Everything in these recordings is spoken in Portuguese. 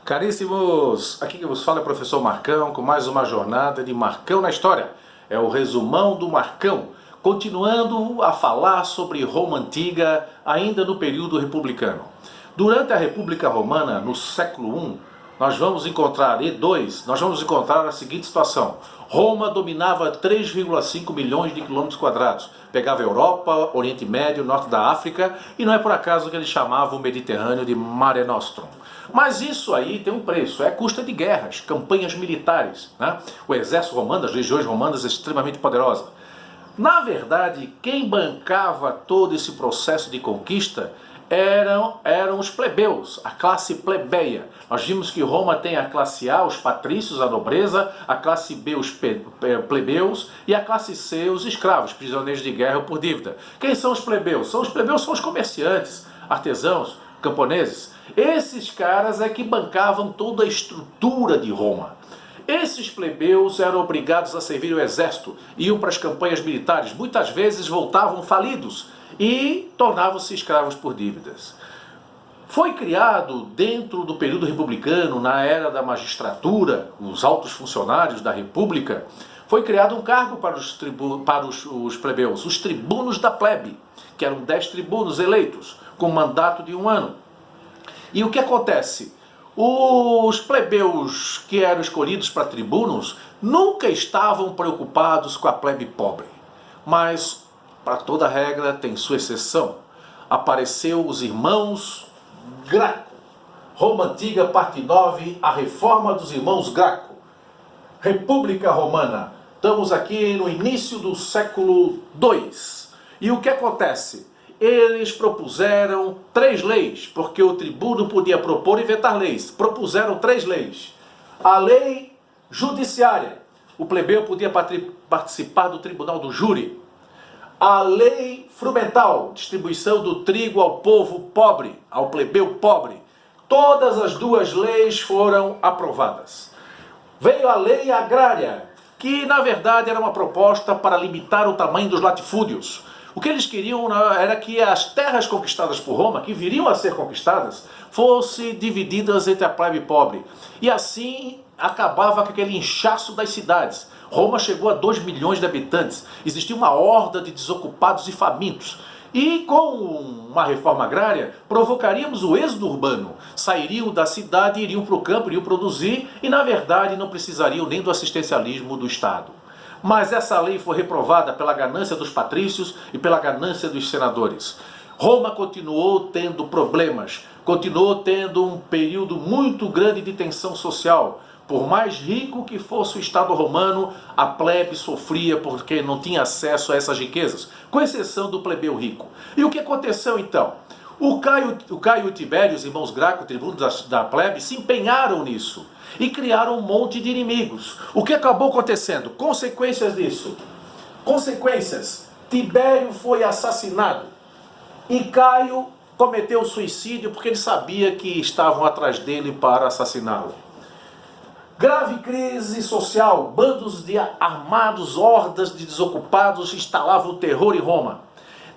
Caríssimos, aqui que vos fala é o professor Marcão com mais uma jornada de Marcão na História. É o resumão do Marcão, continuando a falar sobre Roma Antiga ainda no período republicano. Durante a República Romana, no século I, nós vamos encontrar a seguinte situação. Roma dominava 3,5 milhões de quilômetros quadrados. Pegava a Europa, Oriente Médio, Norte da África, e não é por acaso que eles chamavam o Mediterrâneo de Mare Nostrum. Mas isso aí tem um preço, é a custa de guerras, campanhas militares, né? O exército romano, as legiões romanas, é extremamente poderosa. Na verdade, quem bancava todo esse processo de conquista eram os plebeus, a classe plebeia. Nós vimos que Roma tem a classe A, os patrícios, a nobreza, a classe B, os plebeus, e a classe C, os escravos, prisioneiros de guerra por dívida. Quem são os plebeus? Os plebeus são os comerciantes, artesãos, camponeses. Esses caras é que bancavam toda a estrutura de Roma. Esses plebeus eram obrigados a servir o exército, iam para as campanhas militares, muitas vezes voltavam falidos e tornavam-se escravos por dívidas. Foi criado dentro do período republicano, na era da magistratura, os altos funcionários da república, foi criado um cargo para os plebeus, os tribunos da plebe, que eram 10 tribunos eleitos, com mandato de 1 ano. E o que acontece? Os plebeus que eram escolhidos para tribunos nunca estavam preocupados com a plebe pobre. Mas, para toda regra, tem sua exceção. Apareceu os irmãos Graco. Roma Antiga, parte 9, a reforma dos irmãos Graco. República Romana. Estamos aqui no início do século II. E o que acontece? Eles propuseram 3 leis, porque o tribuno podia propor e vetar leis. Propuseram 3 leis. A lei judiciária. O plebeu podia participar do tribunal do júri. A lei frumental, distribuição do trigo ao povo pobre, ao plebeu pobre. Todas as 2 leis foram aprovadas. Veio a lei agrária, que na verdade era uma proposta para limitar o tamanho dos latifúndios. O que eles queriam era que as terras conquistadas por Roma, que viriam a ser conquistadas, fossem divididas entre a plebe pobre. E assim acabava com aquele inchaço das cidades. Roma chegou a 2 milhões de habitantes. Existia uma horda de desocupados e famintos. E com uma reforma agrária, provocaríamos o êxodo urbano. Sairiam da cidade, iriam para o campo, iriam produzir e, na verdade, não precisariam nem do assistencialismo do Estado. Mas essa lei foi reprovada pela ganância dos patrícios e pela ganância dos senadores. Roma continuou tendo problemas, continuou tendo um período muito grande de tensão social. Por mais rico que fosse o Estado romano, a plebe sofria porque não tinha acesso a essas riquezas, com exceção do plebeu rico. E o que aconteceu então? O Caio e o Tibério, os irmãos Graco, tribunos da plebe, se empenharam nisso e criaram um monte de inimigos. O que acabou acontecendo? Consequências disso. Consequências. Tibério foi assassinado e Caio cometeu suicídio porque ele sabia que estavam atrás dele para assassiná-lo. Grave crise social, bandos de armados, hordas de desocupados instalavam o terror em Roma.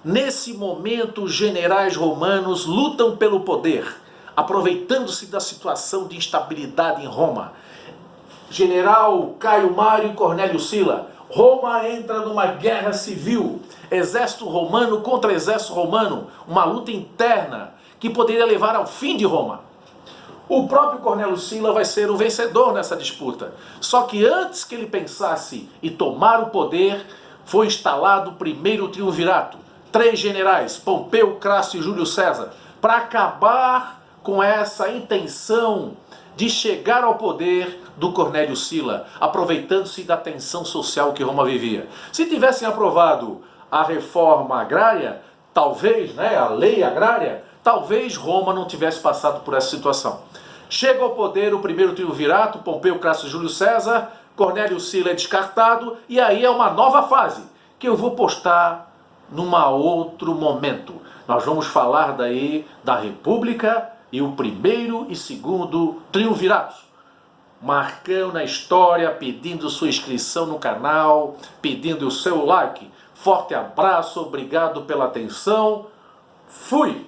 Nesse momento, os generais romanos lutam pelo poder, aproveitando-se da situação de instabilidade em Roma. General Caio Mário e Cornélio Sila. Roma entra numa guerra civil. Exército romano contra exército romano. Uma luta interna que poderia levar ao fim de Roma. O próprio Cornélio Sila vai ser o vencedor nessa disputa. Só que antes que ele pensasse em tomar o poder, foi instalado o primeiro triunvirato. 3 generais, Pompeu, Crasso e Júlio César, para acabar com essa intenção de chegar ao poder do Cornélio Sila, aproveitando-se da tensão social que Roma vivia. Se tivessem aprovado a reforma agrária, talvez, a lei agrária, talvez Roma não tivesse passado por essa situação. Chega ao poder o primeiro triunvirato, Pompeu, Crasso e Júlio César, Cornélio Sila é descartado, e aí é uma nova fase, que eu vou postar num outro momento. Nós vamos falar daí da República e o primeiro e segundo triunviratos. Marcão na História, pedindo sua inscrição no canal, pedindo o seu like. Forte abraço, obrigado pela atenção. Fui!